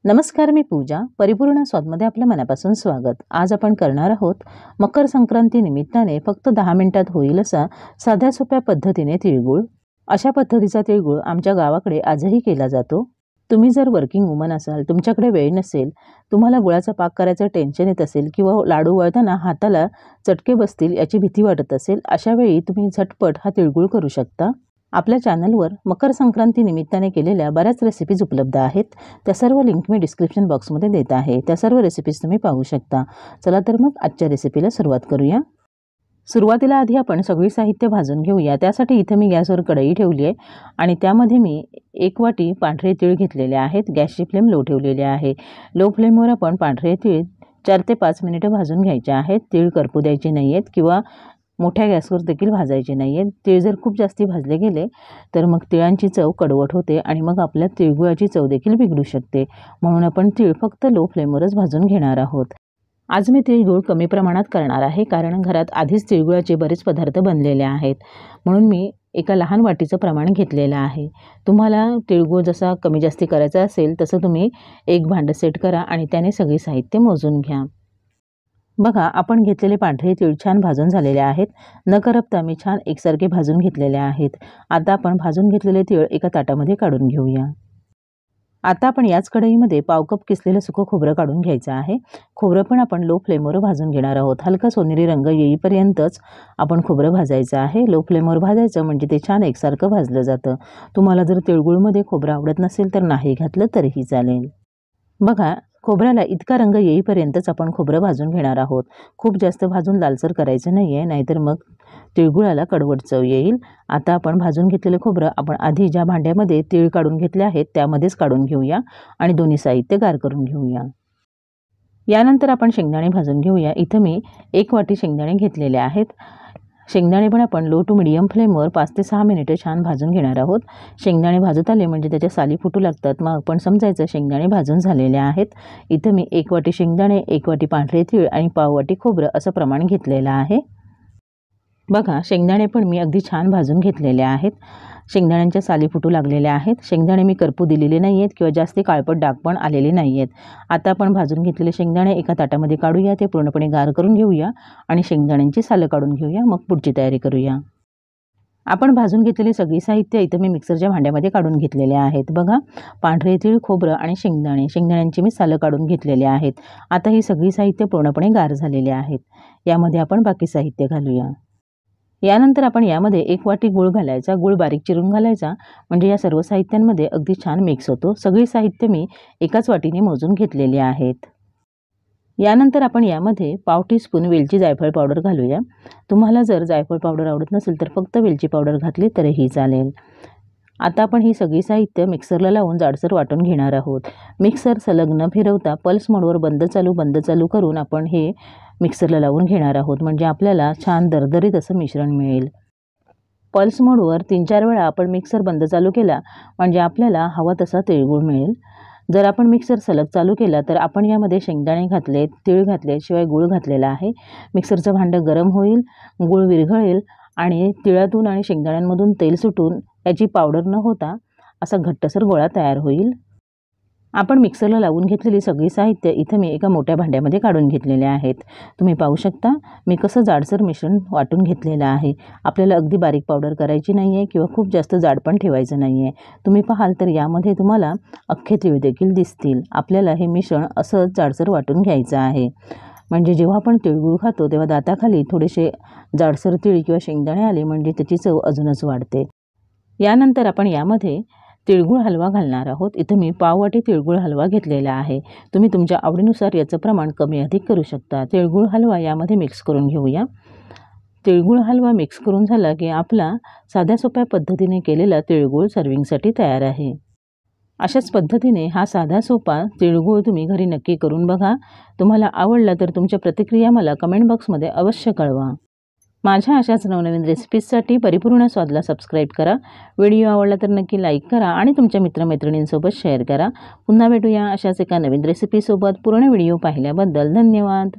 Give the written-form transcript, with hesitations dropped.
नमस्कार, मी पूजा. परिपूर्ण स्वादमध्ये आपलं मनापासून स्वागत. आज आपण करणार आहोत मकर संक्रांती निमित्ताने फक्त 10 मिनिटात होईल असा साध्या सोप्या पद्धतीने तिळगुळ. अशा पद्धतीचा तिळगुळ आमच्या गावाकडे आजही केला जातो. तुम्ही जर वर्किंग वुमन असाल, तुमच्याकडे वेळ नसेल, तुम्हाला गुळाचा पाक करायचं टेन्शन येत असेल किंवा लाडू वळताना हाताला चटके बसतील याची भीती वाटत असेल, अशा वेळी तुम्ही झटपट हा तिळगुळ करू शकता. आपल्या चॅनलवर मकर संक्रांती निमित्ताने केलेल्या बऱ्याच रेसिपीज उपलब्ध आहेत. त्या सर्व लिंक मी डिस्क्रिप्शन बॉक्समध्ये देत आहे. त्या सर्व रेसिपीज तुम्ही पाहू शकता. चला तर मग आजच्या रेसिपीला सुरुवात करूया. सुरुवातीला आधी आपण सगळी साहित्य भाजून घेऊया. त्यासाठी इथे मी गॅसवर कढई ठेवली आहे आणि त्यामध्ये मी 1 वाटी पांढरे तीळ घेतलेले आहेत. गॅसची फ्लेम लो ठेवलेली आहे. लो फ्लेमवर आपण पांढरे तीळ 4 ते 5 मिनिटं भाजून घ्यायचे आहेत. तीळ करपू द्यायचे नाही आहेत किंवा मोठ्या गॅसवर देखील भाजायचे नाही आहेत. तीळ जर खूप जास्ती भाजले गेले तर मग तिळांची चव कडवट होते आणि मग आपल्या तिळगुळाची चव देखील बिघडू शकते. म्हणून आपण तीळ फक्त लो फ्लेमवरच भाजून घेणार आहोत. आज मी तिळगुळ कमी प्रमाणात करणार आहे, कारण घरात आधीच तिळगुळाचे बरेच पदार्थ बनलेले आहेत. म्हणून मी एका लहान वाटीचं प्रमाण घेतलेलं आहे. तुम्हाला तिळगुळ जसा कमी जास्ती करायचा असेल तसं तुम्ही एक भांडं सेट करा आणि त्याने सगळी साहित्य मोजून घ्या. बघा, आपण घेतलेले पांढरे तीळ छान भाजून झालेले आहेत. न करपता मी छान एकसारखे भाजून घेतलेले आहेत. आता आपण भाजून घेतलेले तीळ एका ताटामध्ये काढून घेऊया. आता आपण याच कढईमध्ये पाव कप किसलेलं सुकं खोबरं काढून घ्यायचं आहे. खोबरं पण आपण लो फ्लेमवर भाजून घेणार आहोत. हलका सोनेरी रंग येईपर्यंतच आपण खोबरं भाजायचं आहे. लो फ्लेमवर भाजायचं म्हणजे ते छान एकसारखं भाजलं जातं. तुम्हाला जर तिळगुळमध्ये खोबरं आवडत नसेल तर नाही घातलं तरीही चालेल. बघा, खोबऱ्याला इतका रंग येईपर्यंतच आपण खोबरं भाजून घेणार आहोत. खूप जास्त भाजून लालसर करायचं नाही आहे, नाहीतर मग तिळगुळाला कडवट चव येईल. आता आपण भाजून घेतलेलं खोबरं आपण आधी ज्या भांड्यामध्ये तीळ काढून घेतले आहेत त्यामध्येच काढून घेऊया आणि दोन्ही साहित्य गार करून घेऊया. यानंतर आपण शेंगदाणे भाजून घेऊया. इथं मी 1 वाटी शेंगदाणे घेतलेले आहेत. शेंगदाणे पण आपण लो टू मिडियम फ्लेमवर 5 ते 6 मिनिटं छान भाजून घेणार आहोत. शेंगदाणे भाजत आले म्हणजे त्याच्या साली फुटू लागतात, मग आपण समजायचं शेंगदाणे भाजून झालेले आहेत. इथं मी 1 वाटी शेंगदाणे, 1 वाटी पांढरे तीळ आणि पाव वाटी खोबरं असं प्रमाण घेतलेलं आहे. बघा, शेंगदाणे पण मी अगदी छान भाजून घेतलेले आहेत. शेंगदाण्यांच्या साली फुटू लागलेल्या आहेत. शेंगदाणे मी करपू दिलेले नाही आहेत किंवा जास्ती काळपट डाग पण आलेले नाही आहेत. आता आपण भाजून घेतलेले शेंगदाणे एका ताटामध्ये काढूया. ते पूर्णपणे गार करून घेऊया आणि शेंगदाण्यांची सालं काढून घेऊया. मग पुढची तयारी करूया. आपण भाजून घेतलेली सगळी साहित्य इथं मी मिक्सरच्या भांड्यामध्ये काढून घेतलेले आहेत. बघा, पांढरे तीळ, खोबरं आणि शेंगदाण्यांची मी सालं काढून घेतलेले आहेत. आता ही सगळी साहित्य पूर्णपणे गार झालेले आहेत. यामध्ये आपण बाकी साहित्य घालूया. यानंतर आपण यामध्ये 1 वाटी गूळ घालायचा. गूळ बारीक चिरून घालायचा म्हणजे या सर्व साहित्यांमध्ये अगदी छान मिक्स होतो. सगळी साहित्य मी एकाच वाटीने मोजून घेतलेली आहेत. यानंतर आपण यामध्ये पाव टीस्पून वेलची जायफळ पावडर घालूया. तुम्हाला जर जायफळ पावडर आवडत नसेल तर फक्त वेलची पावडर घातली तरीही चालेल. आता आपण ही सगळी साहित्य मिक्सरला लावून जाडसर वाटून घेणार आहोत. मिक्सर सलग न फिरवता पल्स मोडवर बंद चालू करून आपण हे मिक्सरला लावून घेणार आहोत, म्हणजे आपल्याला छान दरदरीत असं मिश्रण मिळेल. पल्स मोडवर 3-4 वेळा आपण मिक्सर बंद चालू केला म्हणजे आपल्याला हवा तसा तिळगुळ मिळेल. जर आपण मिक्सर सलग चालू केला तर आपण यामध्ये शेंगदाणे घातले, तीळ घातले, शिवाय गूळ घातलेला आहे. मिक्सरचं भांडं गरम होईल, गूळ विरघळेल आणि तिळातून आणि शेंगदाण्यांमधून तेल सुटून याची पावडर न होता असा घट्टसर गोळा तयार होईल. आपण मिक्सरला लावून घेतलेली सगळी साहित्य इथं मी एका मोठ्या भांड्यामध्ये काढून घेतलेले आहेत. तुम्ही पाहू शकता मी कसं जाडसर मिश्रण वाटून घेतलेलं आहे. आपल्याला अगदी बारीक पावडर करायची नाही आहे किंवा खूप जास्त जाड पण ठेवायचं नाही आहे. तुम्ही पाहाल तर यामध्ये तुम्हाला अख्खे तीळ देखील दिसतील. आपल्याला हे मिश्रण असंच जाडसर वाटून घ्यायचं आहे, म्हणजे जेव्हा आपण तिळगुळ खातो तेव्हा दाताखाली थोडेसे जाडसर तीळ किंवा शेंगदाणे आले म्हणजे त्याची चव अजूनच वाढते. यानंतर आपण यामध्ये तिळगुळ हलवा घालणार आहोत. इथं मी पाव वाटी तिळगुळ हलवा घेतलेला आहे. तुम्ही तुमच्या आवडीनुसार याचं प्रमाण कमी अधिक करू शकता. तिळगुळ हलवा यामध्ये मिक्स करून घेऊया. तिळगुळ हलवा मिक्स करून झाला की आपला साध्या सोप्या पद्धतीने केलेला तिळगुळ सर्विंगसाठी तयार आहे. अशाच पद्धतीने हा साधा सोपा तिळगुळ तुम्ही घरी नक्की करून बघा. तुम्हाला आवडला तर तुमच्या प्रतिक्रिया मला कमेंट बॉक्समध्ये अवश्य कळवा. माझ्या अशाच नवनवीन रेसिपीजसाठी परिपूर्ण स्वादला सबस्क्राईब करा. व्हिडिओ आवडला तर नक्की लाईक करा आणि तुमच्या मित्रमैत्रिणींसोबत शेअर करा. पुन्हा भेटूया अशाच एका नवीन रेसिपीसोबत. पूर्ण व्हिडिओ पाहिल्याबद्दल धन्यवाद.